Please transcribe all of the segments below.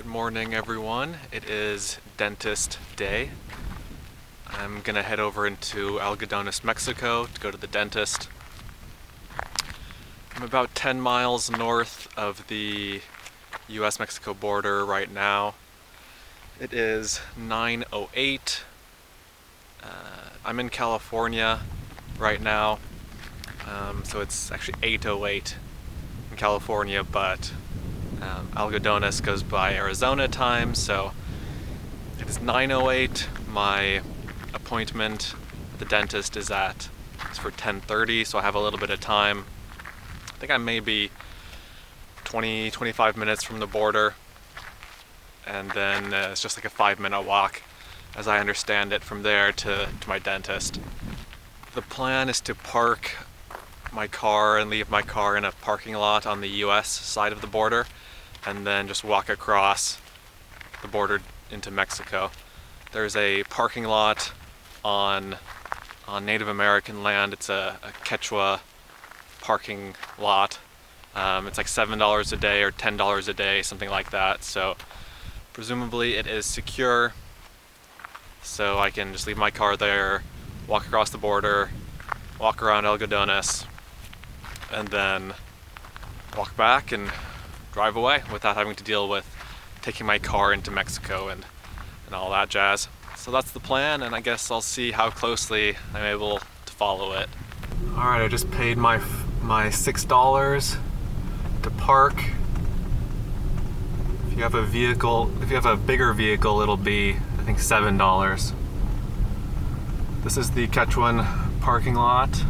Good morning, everyone. It is dentist day. I'm gonna head over into Algodones, Mexico to go to the dentist. I'm about 10 miles north of the US-Mexico border right now. It is 9:08. I'm in California right now, so it's actually 8:08 in California, but Algodones goes by Arizona time, so it is 9:08. My appointment at the dentist is for 10:30, so I have a little bit of time. I think I'm maybe 25 minutes from the border, and then it's just like a 5-minute walk, as I understand it, from there to my dentist. The plan is to park my car and leave my car in a parking lot on the US side of the border, and then just walk across the border into Mexico. There's a parking lot on Native American land. It's a Quechua parking lot. It's like $7 a day or $10 a day, something like that. So presumably it is secure, so I can just leave my car there, walk across the border, walk around Algodones, and then walk back and drive away without having to deal with taking my car into Mexico and all that jazz. So that's the plan, and I guess I'll see how closely I'm able to follow it. Alright, I just paid my $6 to park. If you have a bigger vehicle, it'll be, I think, $7. This is the Quechuan parking lot.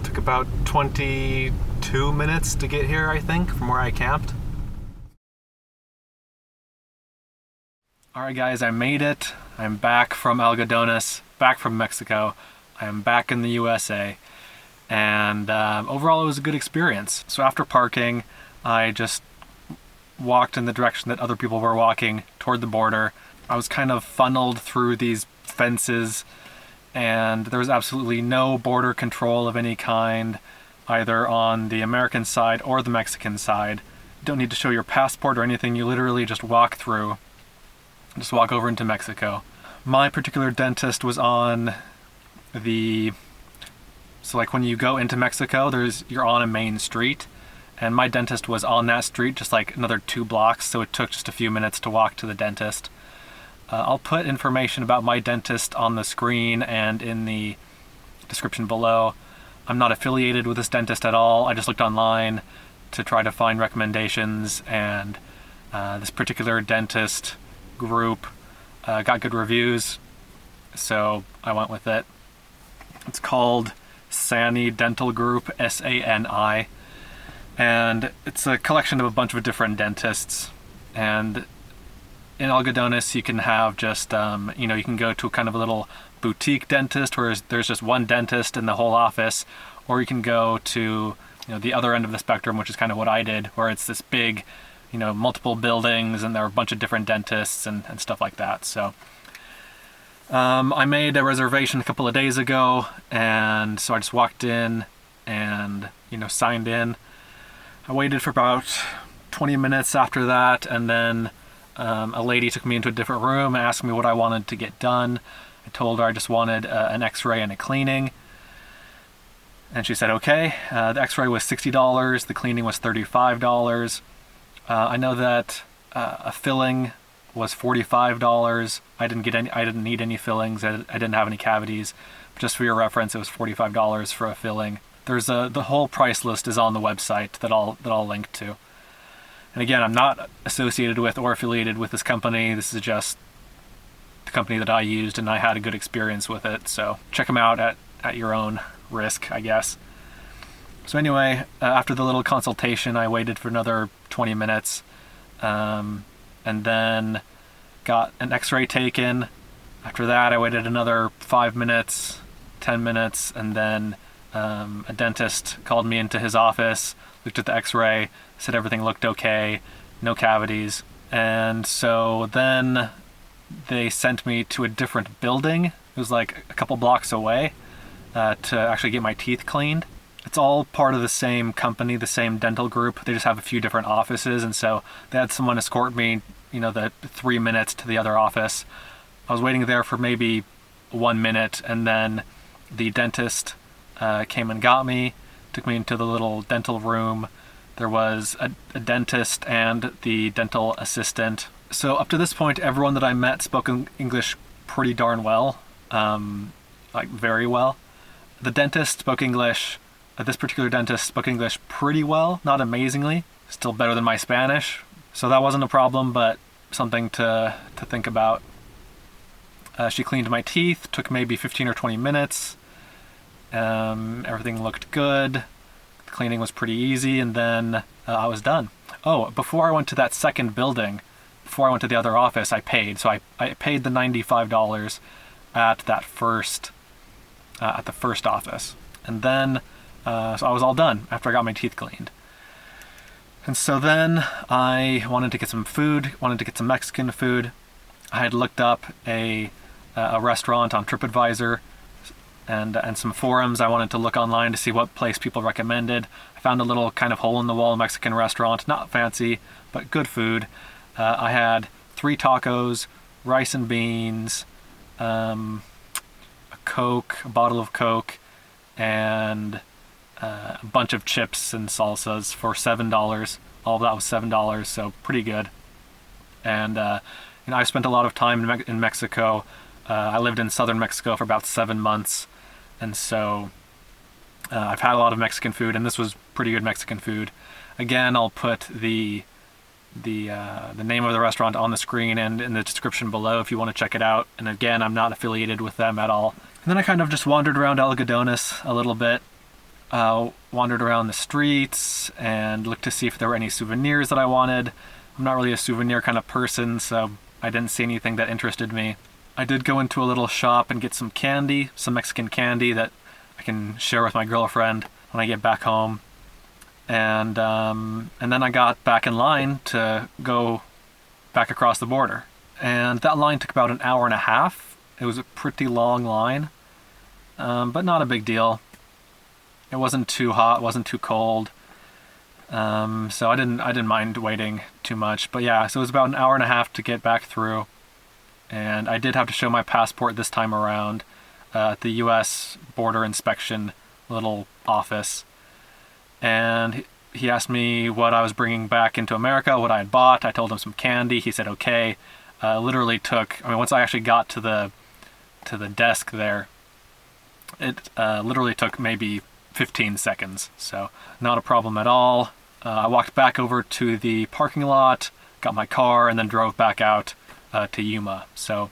Took about 22 minutes to get here, I think, from where I camped. Alright guys, I made it. I'm back from Algodones, back from Mexico. I am back in the USA, and overall it was a good experience. So after parking, I just walked in the direction that other people were walking toward the border. I was kind of funneled through these fences, and there was absolutely no border control of any kind, either on the American side or the Mexican side. You don't need to show your passport or anything. You literally just walk through. Just walk over into Mexico. My particular dentist was on so like when you go into Mexico, you're on a main street, and my dentist was on that street, just like another 2 blocks, so it took just a few minutes to walk to the dentist. I'll put information about my dentist on the screen and in the description below. I'm not affiliated with this dentist at all. I just looked online to try to find recommendations, and this particular dentist group got good reviews, so I went with it. It's called Sani Dental Group, SANI, and it's a collection of a bunch of different dentists. And in Algodones, you can have just, you can go to kind of a little boutique dentist where there's just one dentist in the whole office, or you can go to, the other end of the spectrum, which is kind of what I did, where it's this big, multiple buildings, and there are a bunch of different dentists and stuff like that. So I made a reservation a couple of days ago, and so I just walked in and, signed in. I waited for about 20 minutes after that, and then a lady took me into a different room and asked me what I wanted to get done. I told her I just wanted an x-ray and a cleaning. And she said, okay. The x-ray was $60, the cleaning was $35. I know that a filling was $45. I didn't need any fillings. I didn't have any cavities. But just for your reference, it was $45 for a filling. The whole price list is on the website that I'll link to. And again, I'm not associated with or affiliated with this company. This is just the company that I used, and I had a good experience with it. So check them out at your own risk, I guess. So anyway, after the little consultation, I waited for another 20 minutes, and then got an x-ray taken. After that, I waited another 5 minutes, 10 minutes, and then a dentist called me into his office, looked at the x-ray, said everything looked okay, no cavities. And so then they sent me to a different building. It was like a couple blocks away to actually get my teeth cleaned. It's all part of the same company, the same dental group. They just have a few different offices, and so they had someone escort me, the 3 minutes to the other office. I was waiting there for maybe 1 minute, and then the dentist came and got me, took me into the little dental room. There was a dentist and the dental assistant. So up to this point, everyone that I met spoke English pretty darn well, like very well. The dentist spoke English, this particular dentist spoke English pretty well, not amazingly, still better than my Spanish. So that wasn't a problem, but something to think about. She cleaned my teeth, took maybe 15 or 20 minutes. Everything looked good. The cleaning was pretty easy, and then I was done. Oh, before I went to that second building, before I went to the other office, I paid. So I paid the $95 at that first, at the first office. And then, so I was all done after I got my teeth cleaned. And so then I wanted to get some food, wanted to get some Mexican food. I had looked up a restaurant on TripAdvisor and some forums. I wanted to look online to see what place people recommended. I found a little kind of hole-in-the-wall Mexican restaurant, not fancy, but good food. I had 3 tacos, rice and beans, a Coke, a bottle of Coke, and a bunch of chips and salsas for $7. All of that was $7, so pretty good. And I spent a lot of time in Mexico. I lived in southern Mexico for about 7 months, and so I've had a lot of Mexican food, and this was pretty good Mexican food. Again, I'll put the name of the restaurant on the screen and in the description below if you want to check it out. And again, I'm not affiliated with them at all. And then I kind of just wandered around Algodones a little bit, wandered around the streets and looked to see if there were any souvenirs that I wanted. I'm not really a souvenir kind of person, so I didn't see anything that interested me. I did go into a little shop and get some candy, some Mexican candy that I can share with my girlfriend when I get back home. And then I got back in line to go back across the border. And that line took about an hour and a half. It was a pretty long line, but not a big deal. It wasn't too hot, wasn't too cold. So I didn't mind waiting too much. But yeah, so it was about an hour and a half to get back through. And I did have to show my passport this time around at the U.S. border inspection little office. And he asked me what I was bringing back into America, what I had bought. I told him some candy. He said okay. Literally took, once I actually got to the desk there, it literally took maybe 15 seconds. So not a problem at all. I walked back over to the parking lot, got my car, and then drove back out to Yuma. So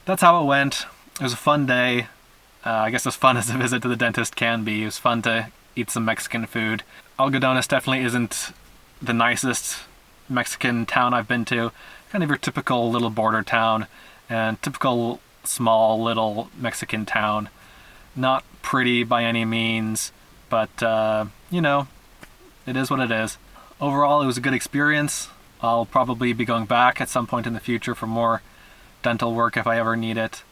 that's how it went. It was a fun day. I guess as fun as a visit to the dentist can be. It was fun to eat some Mexican food. Algodones definitely isn't the nicest Mexican town I've been to. Kind of your typical little border town and typical small little Mexican town. Not pretty by any means, but it is what it is. Overall, it was a good experience. I'll probably be going back at some point in the future for more dental work if I ever need it.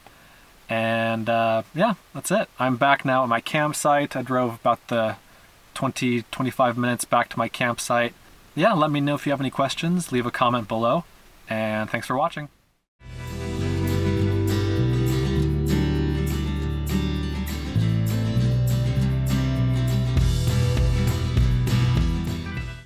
And yeah, that's it. I'm back now at my campsite. I drove about the 20-25 minutes back to my campsite. Yeah, let me know if you have any questions. Leave a comment below. And thanks for watching.